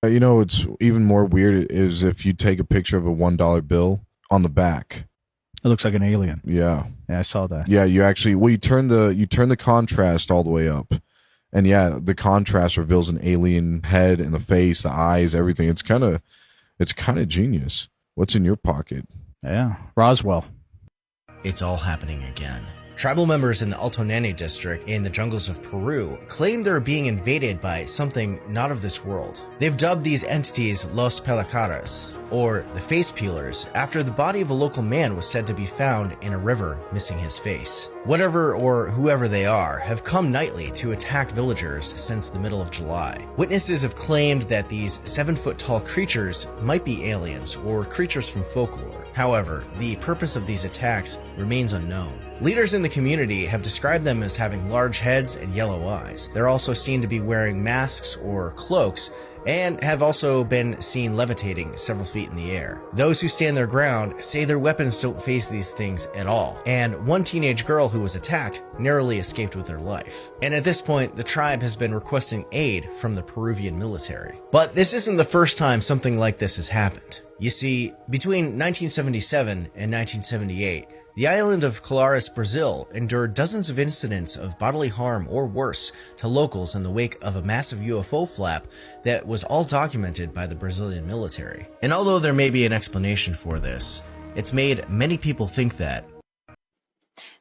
You know, it's even more weird is if you take a picture of a $1 bill on the back. It looks like an alien. Yeah. Yeah, I saw that. Yeah, you turn the contrast all the way up. And yeah, the contrast reveals an alien head and the face, the eyes, everything. It's kind of genius. What's in your pocket? Yeah, Roswell. It's all happening again. Tribal members in the Alto Nene district in the jungles of Peru claim they're being invaded by something not of this world. They've dubbed these entities Los Pelacaras, or the face peelers, after the body of a local man was said to be found in a river missing his face. Whatever or whoever they are have come nightly to attack villagers since the middle of July. Witnesses have claimed that these 7-foot-tall creatures might be aliens or creatures from folklore. However, the purpose of these attacks remains unknown. Leaders in the community have described them as having large heads and yellow eyes. They're also seen to be wearing masks or cloaks, and have also been seen levitating several feet in the air. Those who stand their ground say their weapons don't face these things at all, and one teenage girl who was attacked narrowly escaped with her life. And at this point, the tribe has been requesting aid from the Peruvian military. But this isn't the first time something like this has happened. You see, between 1977 and 1978, the island of Colares, Brazil, endured dozens of incidents of bodily harm or worse to locals in the wake of a massive UFO flap that was all documented by the Brazilian military. And although there may be an explanation for this, it's made many people think that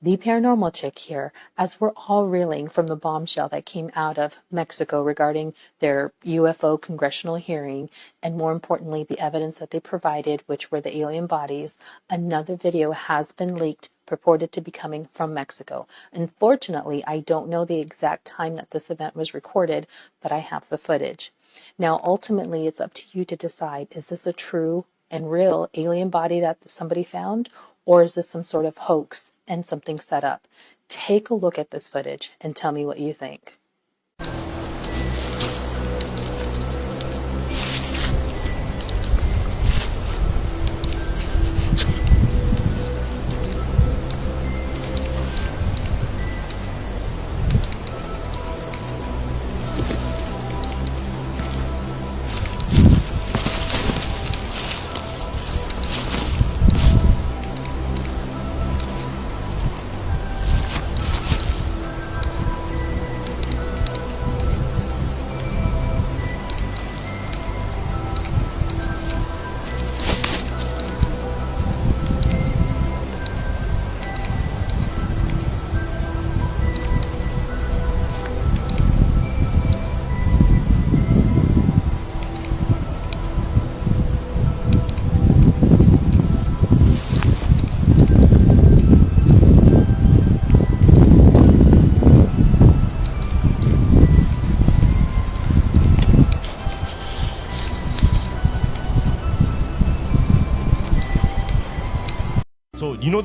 the paranormal chick here, as we're all reeling from the bombshell that came out of Mexico regarding their UFO congressional hearing, and more importantly, the evidence that they provided, which were the alien bodies, another video has been leaked, purported to be coming from Mexico. Unfortunately, I don't know the exact time that this event was recorded, but I have the footage. Now, ultimately, it's up to you to decide, is this a true and real alien body that somebody found, or is this some sort of hoax and something set up? Take a look at this footage and tell me what you think. So, you know...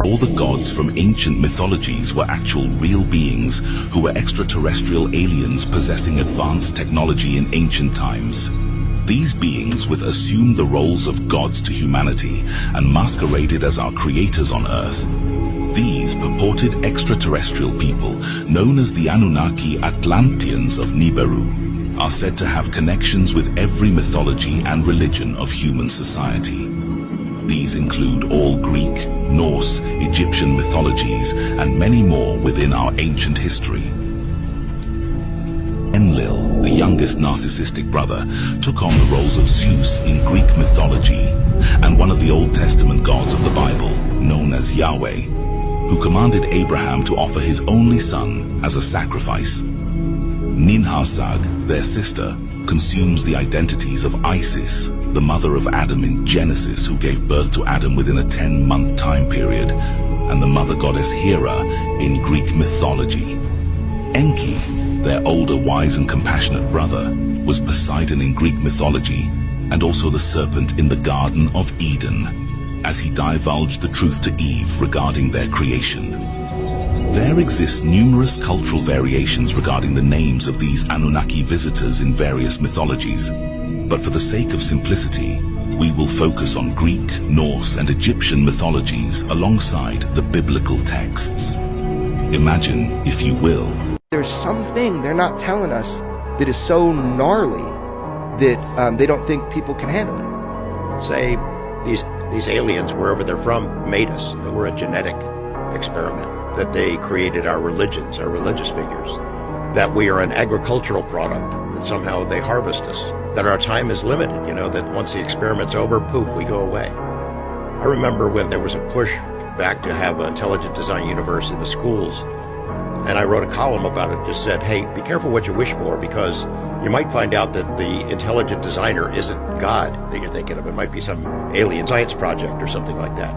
All the gods from ancient mythologies were actual real beings who were extraterrestrial aliens possessing advanced technology in ancient times. These beings would assume the roles of gods to humanity and masqueraded as our creators on Earth. These purported extraterrestrial people, known as the Anunnaki Atlanteans of Nibiru, are said to have connections with every mythology and religion of human society. These include all Greek, Norse, Egyptian mythologies, and many more within our ancient history. Enlil, the youngest narcissistic brother, took on the roles of Zeus in Greek mythology and one of the Old Testament gods of the Bible, known as Yahweh, who commanded Abraham to offer his only son as a sacrifice. Ninhursag, their sister, consumes the identities of Isis, the mother of Adam in Genesis, who gave birth to Adam within a 10-month time period, and the mother goddess Hera in Greek mythology. Enki, their older, wise and compassionate brother, was Poseidon in Greek mythology and also the serpent in the Garden of Eden, as he divulged the truth to Eve regarding their creation. There exist numerous cultural variations regarding the names of these Anunnaki visitors in various mythologies, but for the sake of simplicity, we will focus on Greek, Norse, and Egyptian mythologies alongside the biblical texts. Imagine, if you will, there's something they're not telling us that is so gnarly that they don't think people can handle it. Say these aliens, wherever they're from, made us, that we're a genetic experiment, that they created our religions, our religious figures, that we are an agricultural product, that somehow they harvest us, that our time is limited, that once the experiment's over, poof, we go away. I remember when there was a push back to have an intelligent design universe in the schools, and I wrote a column about it, just said, hey, be careful what you wish for, because you might find out that the intelligent designer isn't God that you're thinking of. It might be some alien science project or something like that.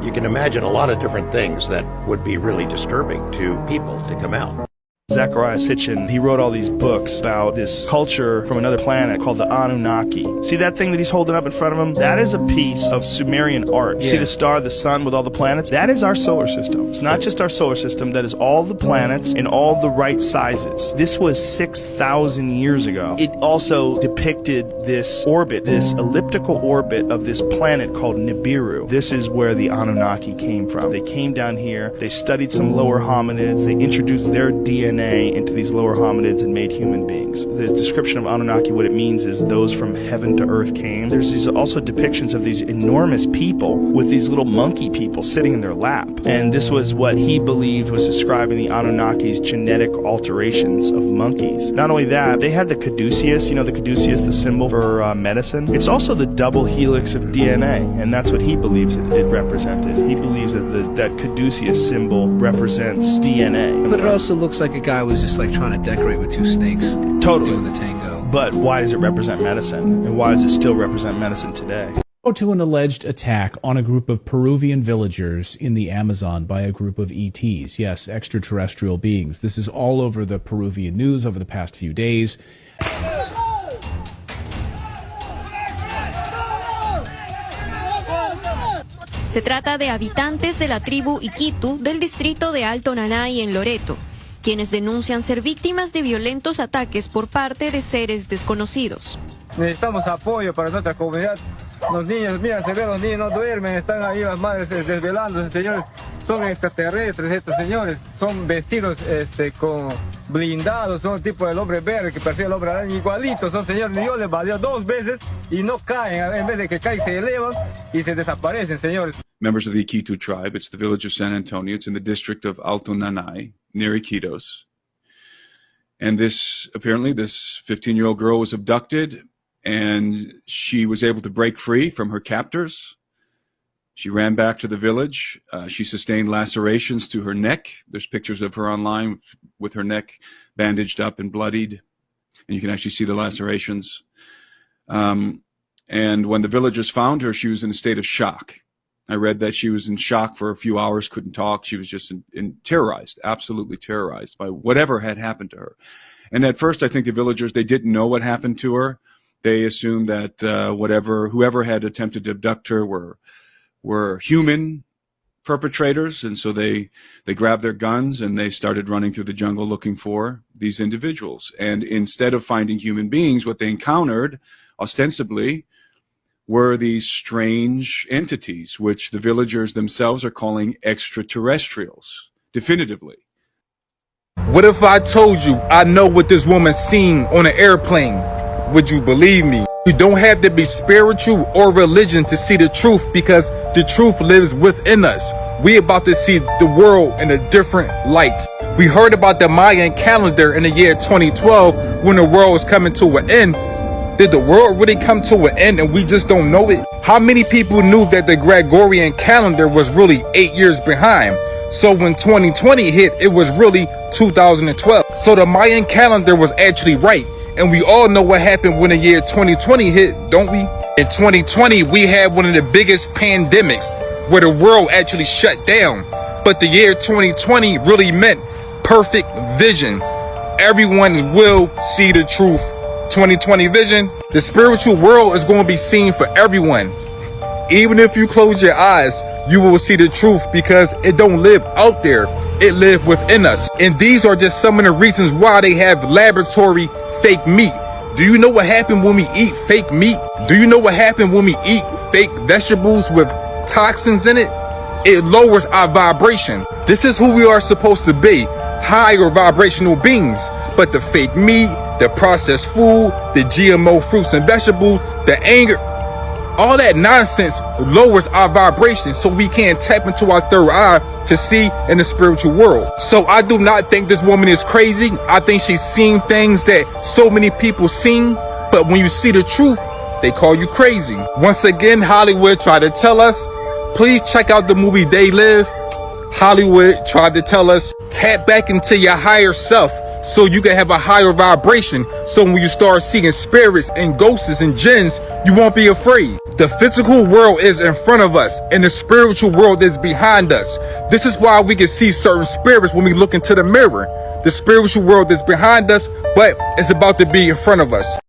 You can imagine a lot of different things that would be really disturbing to people to come out. Zecharia Sitchin, he wrote all these books about this culture from another planet called the Anunnaki. See that thing that he's holding up in front of him? That is a piece of Sumerian art. Yeah. See the star, the sun with all the planets? That is our solar system. It's not just our solar system, that is all the planets in all the right sizes. This was 6,000 years ago. It also depicted this orbit, this elliptical orbit of this planet called Nibiru. This is where the Anunnaki came from. They came down here, they studied some lower hominids, they introduced their DNA into these lower hominids and made human beings. The description of Anunnaki, what it means is those from heaven to earth came. There's these also depictions of these enormous people with these little monkey people sitting in their lap. And this was what he believed was describing the Anunnaki's genetic alterations of monkeys. Not only that, they had the caduceus, the caduceus, the symbol for medicine. It's also the double helix of DNA, and that's what he believes it represented. He believes that that caduceus symbol represents DNA. But it also looks like a guy was just like trying to decorate with two snakes. Totally. Doing the tango. But why does it represent medicine? And why does it still represent medicine today? To an alleged attack on a group of Peruvian villagers in the Amazon by a group of ETs. Yes, extraterrestrial beings. This is all over the Peruvian news over the past few days. Se trata de habitantes de la tribu Iquitu del distrito de Alto Nanay en Loreto, quienes denuncian ser víctimas de violentos ataques por parte de seres desconocidos. Necesitamos apoyo para nuestra comunidad. Los niños, mira, se ve, los niños no duermen, están ahí las madres desvelándose, señores. Son extraterrestres estos señores, son vestidos con blindados, son tipo del hombre verde que parecía el hombre araña, igualitos, son señores. Yo les valió 2 veces y no caen, en vez de que caen se elevan y se desaparecen, señores. Members of the Iquitu tribe, it's the village of San Antonio, it's in the district of Alto Nanay, near Iquitos. And apparently this 15-year-old girl was abducted and she was able to break free from her captors. She ran back to the village. She sustained lacerations to her neck. There's pictures of her online with her neck bandaged up and bloodied. And you can actually see the lacerations. And when the villagers found her, she was in a state of shock. I read that she was in shock for a few hours, couldn't talk. She was just terrorized, absolutely terrorized by whatever had happened to her. And at first, I think the villagers, they didn't know what happened to her. They assumed that whoever had attempted to abduct her were human perpetrators, and so they grabbed their guns and they started running through the jungle looking for these individuals. And instead of finding human beings, what they encountered, ostensibly, were these strange entities, which the villagers themselves are calling extraterrestrials, definitively. What if I told you I know what this woman seen on an airplane? Would you believe me? You don't have to be spiritual or religion to see the truth, because the truth lives within us. We about to see the world in a different light. We heard about the Mayan calendar in the year 2012 when the world was coming to an end. Did the world really come to an end and we just don't know it? How many people knew that the Gregorian calendar was really 8 years behind? So when 2020 hit, it was really 2012. So the Mayan calendar was actually right. And we all know what happened when the year 2020 hit, don't we? In 2020, we had one of the biggest pandemics where the world actually shut down. But the year 2020 really meant perfect vision. Everyone will see the truth. 2020 vision. The spiritual world is going to be seen for everyone. Even if you close your eyes, you will see the truth because it don't live out there. It lives within us. And these are just some of the reasons why they have laboratory fake meat. Do you know what happened when we eat fake meat? Do you know what happened when we eat fake vegetables with toxins in it? It lowers our vibration. This is who we are supposed to be, higher vibrational beings. But the fake meat, the processed food, the GMO fruits and vegetables, the anger, all that nonsense lowers our vibration so we can't tap into our third eye to see in the spiritual world. So I do not think this woman is crazy. I think she's seen things that so many people seen, but when you see the truth, they call you crazy. Once again, Hollywood tried to tell us, please check out the movie They Live. Hollywood tried to tell us, tap back into your higher self so you can have a higher vibration. So when you start seeing spirits and ghosts and jinns, you won't be afraid. The physical world is in front of us and the spiritual world is behind us. This is why we can see certain spirits when we look into the mirror. The spiritual world is behind us, but it's about to be in front of us.